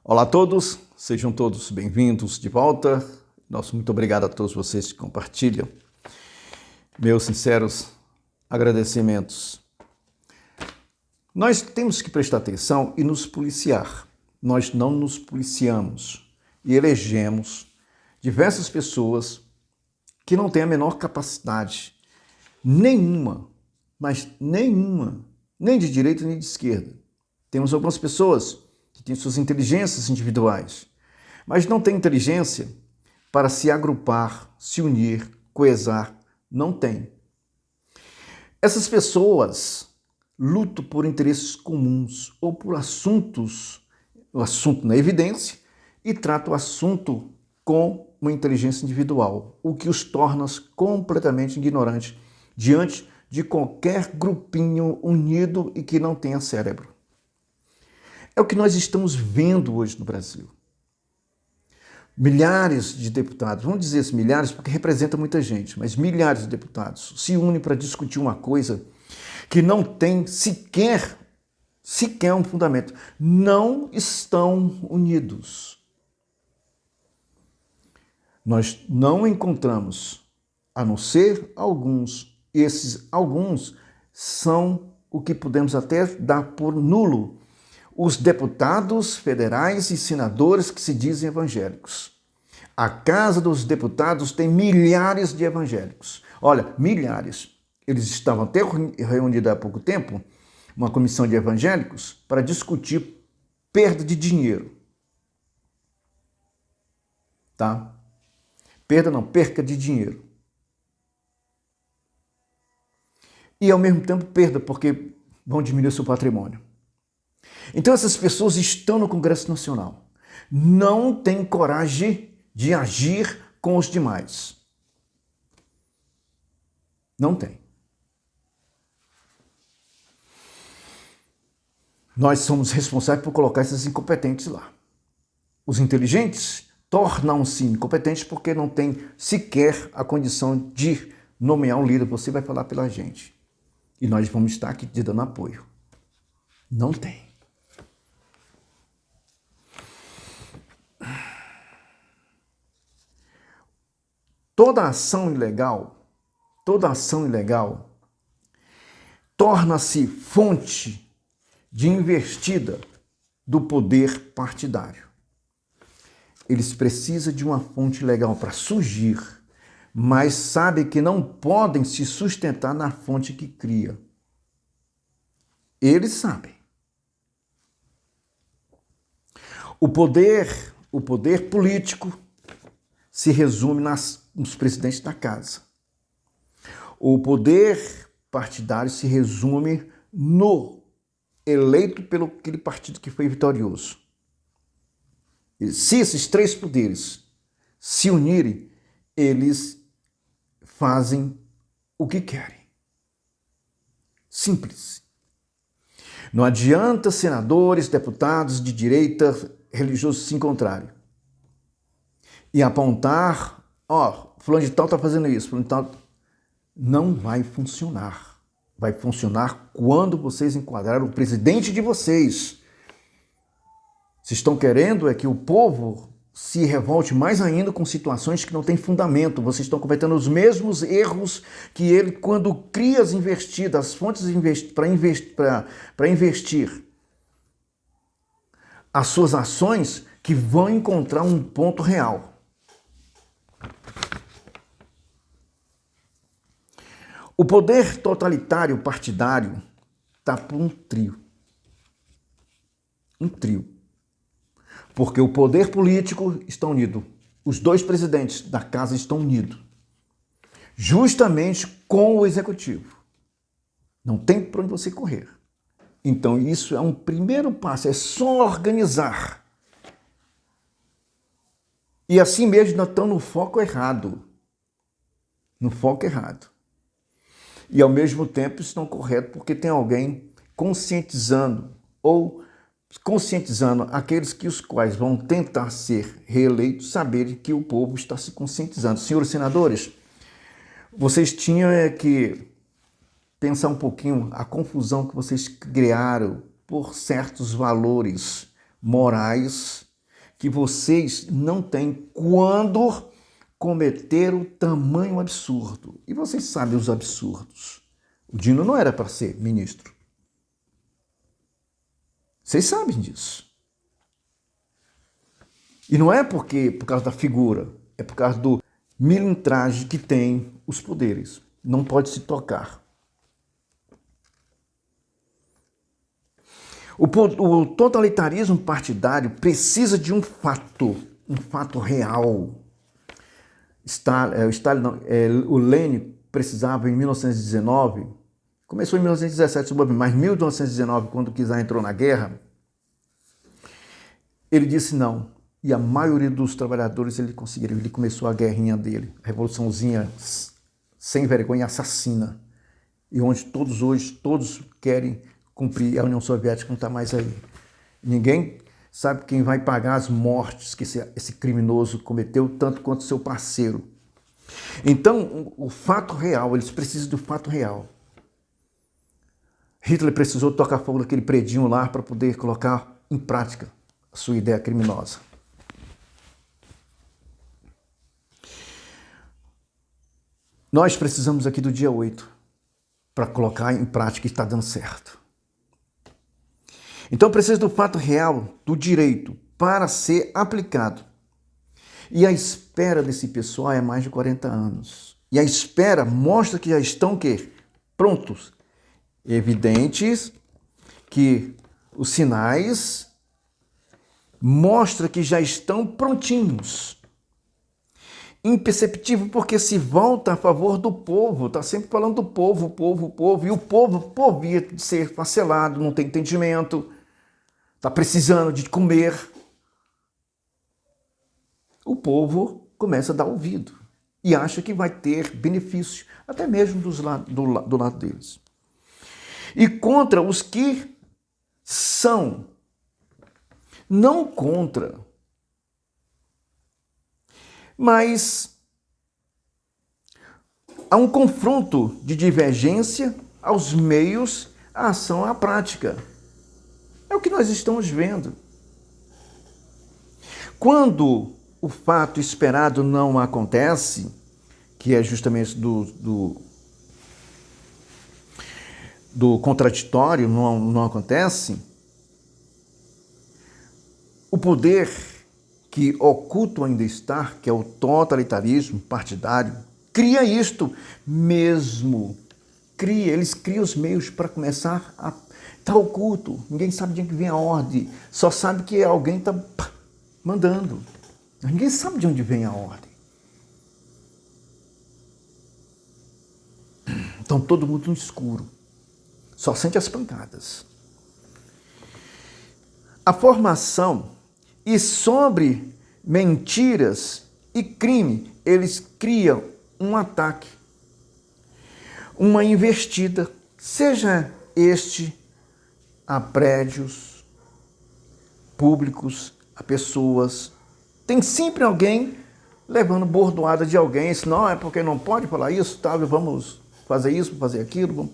Olá a todos, sejam todos bem-vindos de volta. Nosso muito obrigado a todos vocês que compartilham. Meus sinceros agradecimentos. Nós temos que prestar atenção e nos policiar. Nós não nos policiamos e elegemos diversas pessoas que não têm a menor capacidade, nenhuma, mas nenhuma, nem de direita nem de esquerda. Temos algumas pessoas que têm suas inteligências individuais, mas não têm inteligência para se agrupar, se unir, coesar. Não tem. Essas pessoas lutam por interesses comuns ou por assuntos, o assunto na evidência, e tratam o assunto com uma inteligência individual, o que os torna completamente ignorantes diante de qualquer grupinho unido e que não tenha cérebro. É o que nós estamos vendo hoje no Brasil. Milhares de deputados, vamos dizer assim, milhares porque representa muita gente, mas milhares de deputados se unem para discutir uma coisa que não tem sequer um fundamento. Não estão unidos. Nós não encontramos, a não ser alguns. Esses alguns são o que podemos até dar por nulo. Os deputados federais e senadores que se dizem evangélicos. A Casa dos Deputados tem milhares de evangélicos. Olha, milhares. Eles estavam até reunidos há pouco tempo, uma comissão de evangélicos, para discutir perda de dinheiro. Tá? Perca de dinheiro. E ao mesmo tempo perda, porque vão diminuir o seu patrimônio. Então essas pessoas estão no Congresso Nacional, não têm coragem de agir com os demais. Não tem. Nós somos responsáveis por colocar esses incompetentes lá. Os inteligentes tornam-se incompetentes porque não têm sequer a condição de nomear um líder. Você vai falar pela gente. E nós vamos estar aqui te dando apoio. Não tem. Toda ação ilegal torna-se fonte de investida do poder partidário. Eles precisam de uma fonte legal para surgir, mas sabem que não podem se sustentar na fonte que cria. Eles sabem. O poder político se resume nos presidentes da casa. O poder partidário se resume no eleito pelo aquele partido que foi vitorioso. E se esses três poderes se unirem, eles fazem o que querem. Simples. Não adianta senadores, deputados de direita, religiosos se encontrarem e apontar, fulano de tal está fazendo isso, fulano de tal. Não vai funcionar. Vai funcionar quando vocês enquadrarem o presidente de vocês. Vocês estão querendo é que o povo se revolte mais ainda com situações que não têm fundamento. Vocês estão cometendo os mesmos erros que ele quando cria as investidas, as fontes para investir. As suas ações que vão encontrar um ponto real. O poder totalitário partidário está por um trio. Um trio. Porque o poder político está unido. Os dois presidentes da casa estão unidos. Justamente com o executivo. Não tem para onde você correr. Então isso é um primeiro passo, é só organizar. E assim mesmo nós estamos no foco errado. No foco errado. E ao mesmo tempo estão corretos porque tem alguém conscientizando aqueles que os quais vão tentar ser reeleitos, saberem que o povo está se conscientizando. Senhores senadores, vocês tinham que pensar um pouquinho a confusão que vocês criaram por certos valores morais que vocês não têm quando cometeram tamanho absurdo. E vocês sabem os absurdos. O Dino não era para ser ministro. Vocês sabem disso. E não é por causa da figura, é por causa do milintragem que tem os poderes. Não pode se tocar. O totalitarismo partidário precisa de um fato real. O Lenin precisava em 1919, começou em 1917, mas em 1919, quando o czar entrou na guerra, ele disse não. E a maioria dos trabalhadores ele conseguiram. Ele começou a guerrinha dele, a revoluçãozinha sem vergonha, assassina. E onde todos querem cumprir, a União Soviética não está mais aí. Ninguém sabe quem vai pagar as mortes que esse criminoso cometeu, tanto quanto seu parceiro. Então, o fato real, eles precisam do fato real. Hitler precisou tocar fogo naquele predinho lá para poder colocar em prática a sua ideia criminosa. Nós precisamos aqui do dia 8 para colocar em prática e está dando certo. Então precisa do fato real, do direito, para ser aplicado. E a espera desse pessoal é mais de 40 anos. E a espera mostra que já estão o quê? Prontos. Evidentes que os sinais mostram que já estão prontinhos. Imperceptível porque se volta a favor do povo, está sempre falando do povo, e o povo, por via de ser parcelado, não tem entendimento, está precisando de comer, o povo começa a dar ouvido e acha que vai ter benefício, até mesmo do lado deles. E contra os que são, não contra, mas há um confronto de divergência aos meios, à ação, à prática. É o que nós estamos vendo. Quando o fato esperado não acontece, que é justamente do contraditório, não acontece, o poder que oculto ainda está, que é o totalitarismo partidário, cria isto mesmo. Eles criam os meios para começar a... Está oculto, ninguém sabe de onde vem a ordem, só sabe que alguém está mandando. Ninguém sabe de onde vem a ordem. Então todo mundo no escuro, só sente as pancadas. A formação e sobre mentiras e crime, eles criam um ataque, uma investida, seja este a prédios públicos, a pessoas. Tem sempre alguém levando bordoada de alguém, se não é porque não pode falar isso, tá, vamos fazer isso, fazer aquilo.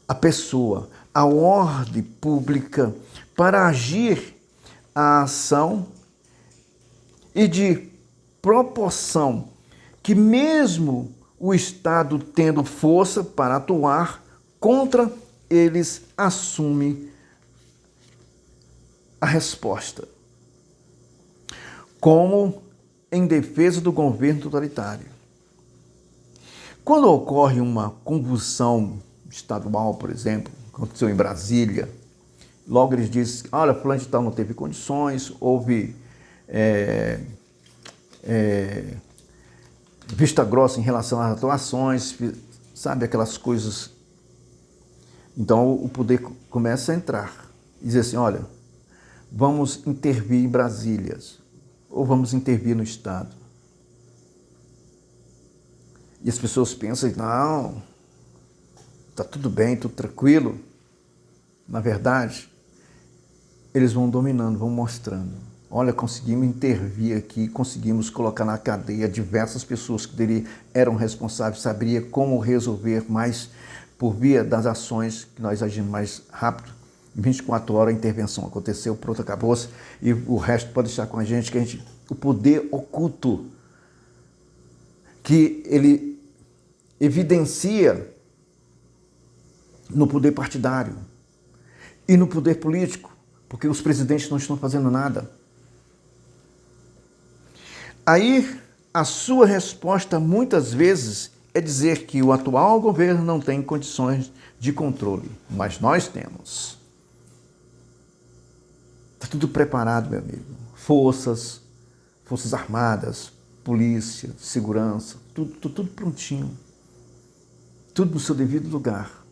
A pessoa, a ordem pública para agir a ação e de proporção que mesmo o Estado tendo força para atuar contra, eles assumem a resposta, como em defesa do governo totalitário. Quando ocorre uma convulsão estadual, por exemplo, aconteceu em Brasília, logo eles dizem, olha, fulano de tal não teve condições, houve vista grossa em relação às atuações, sabe, aquelas coisas. Então o poder começa a entrar e dizer assim, olha, vamos intervir em Brasília, ou vamos intervir no Estado. E as pessoas pensam, não, está tudo bem, tudo tranquilo. Na verdade, eles vão dominando, vão mostrando. Olha, conseguimos intervir aqui, conseguimos colocar na cadeia diversas pessoas que eram responsáveis, sabiam como resolver mais por via das ações que nós agimos mais rápido. Em 24 horas a intervenção aconteceu, pronto, acabou-se, e o resto pode estar com a gente, o poder oculto que ele evidencia no poder partidário e no poder político, porque os presidentes não estão fazendo nada. Aí, a sua resposta muitas vezes é dizer que o atual governo não tem condições de controle, mas nós temos. Está tudo preparado, meu amigo. Forças armadas, polícia, segurança, tudo prontinho. Tudo no seu devido lugar.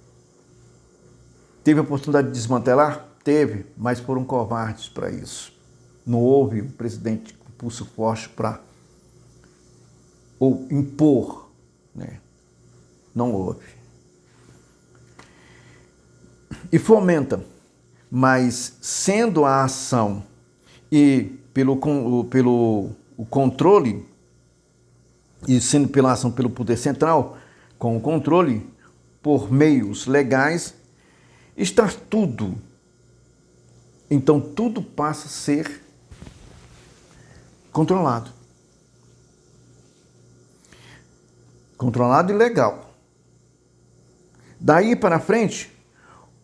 Teve a oportunidade de desmantelar? Teve, mas foram covardes para isso. Não houve um presidente com pulso forte para ou impor, né? Não houve. E fomenta, mas sendo a ação e pelo controle, e sendo pela ação pelo poder central, com o controle por meios legais, está tudo. Então tudo passa a ser controlado. Controlado e legal. Daí para frente,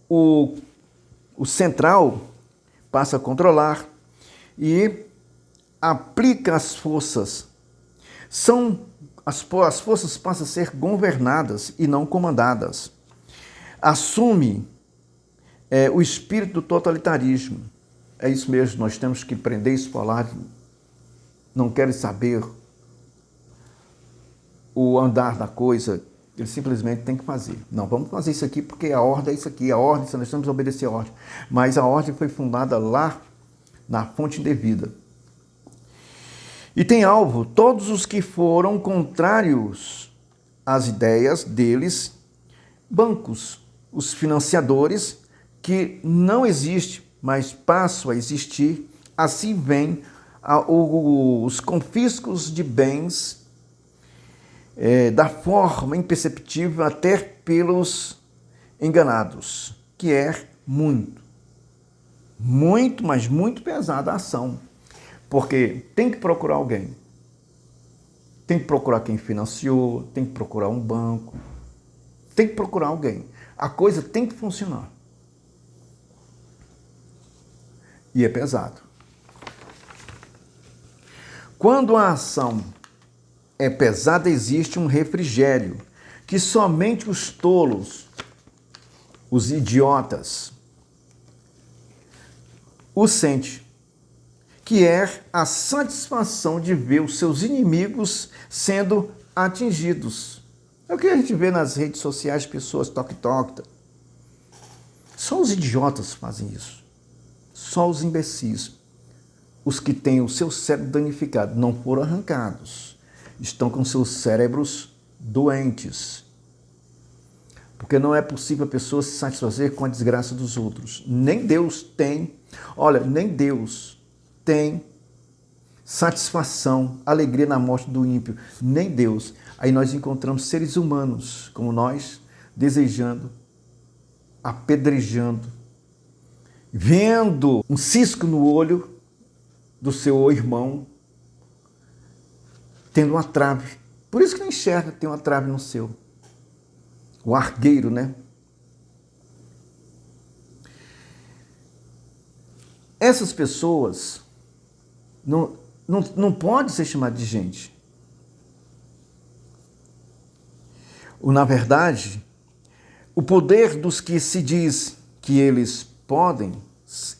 o central passa a controlar e aplica as forças. As forças passam a ser governadas e não comandadas. Assume o espírito do totalitarismo. É isso mesmo, nós temos que prender, esfolar, não querem saber o andar da coisa, ele simplesmente tem que fazer. Não, vamos fazer isso aqui porque a ordem é isso aqui, a ordem, nós temos que obedecer a ordem. Mas a ordem foi fundada lá na fonte devida. E tem alvo todos os que foram contrários às ideias deles, bancos, os financiadores, que não existe, mas passam a existir. Assim vem os confiscos de bens da forma imperceptível até pelos enganados, que é muito, mas muito pesada a ação, porque tem que procurar alguém, tem que procurar quem financiou, tem que procurar um banco, tem que procurar alguém. A coisa tem que funcionar. E é pesado. Quando a ação é pesada, existe um refrigério que somente os tolos, os idiotas, o sente, que é a satisfação de ver os seus inimigos sendo atingidos. É o que a gente vê nas redes sociais, pessoas toque-toque. Só os idiotas fazem isso. Só os imbecis. Os que têm o seu cérebro danificado, não foram arrancados. Estão com seus cérebros doentes. Porque não é possível a pessoa se satisfazer com a desgraça dos outros. Nem Deus tem, nem Deus tem satisfação, alegria na morte do ímpio. Nem Deus. Aí nós encontramos seres humanos como nós, desejando, apedrejando, vendo um cisco no olho do seu irmão, tendo uma trave. Por isso que não enxerga, tem uma trave no seu. O argueiro, né? Essas pessoas não podem ser chamadas de gente. Na verdade, o poder dos que se diz que eles podem,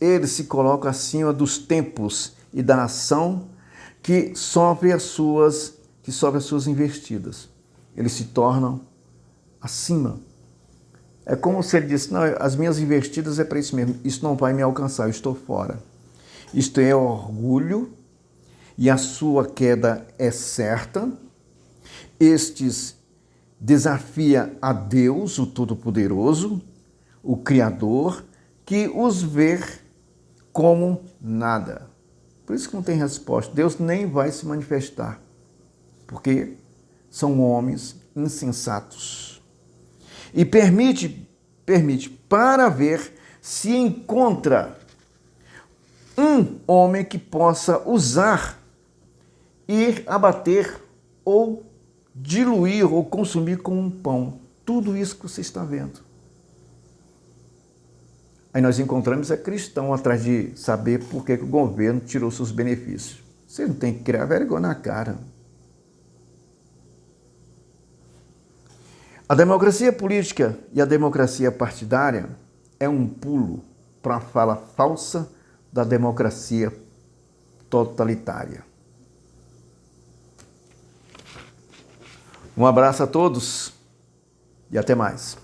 eles se colocam acima dos tempos e da ação que sofre as suas investidas. Eles se tornam acima. É como se ele disse, não, as minhas investidas é para isso mesmo, isso não vai me alcançar, eu estou fora. Isto é orgulho e a sua queda é certa. Estes desafia a Deus, o Todo-Poderoso, o Criador, que os vê como nada. Por isso que não tem resposta. Deus nem vai se manifestar, porque são homens insensatos. E permite para ver se encontra um homem que possa usar, ir abater ou diluir ou consumir como um pão. Tudo isso que você está vendo. Aí nós encontramos cristão atrás de saber por que o governo tirou seus benefícios. Você não tem que criar vergonha na cara. A democracia política e a democracia partidária é um pulo para a fala falsa da democracia totalitária. Um abraço a todos e até mais.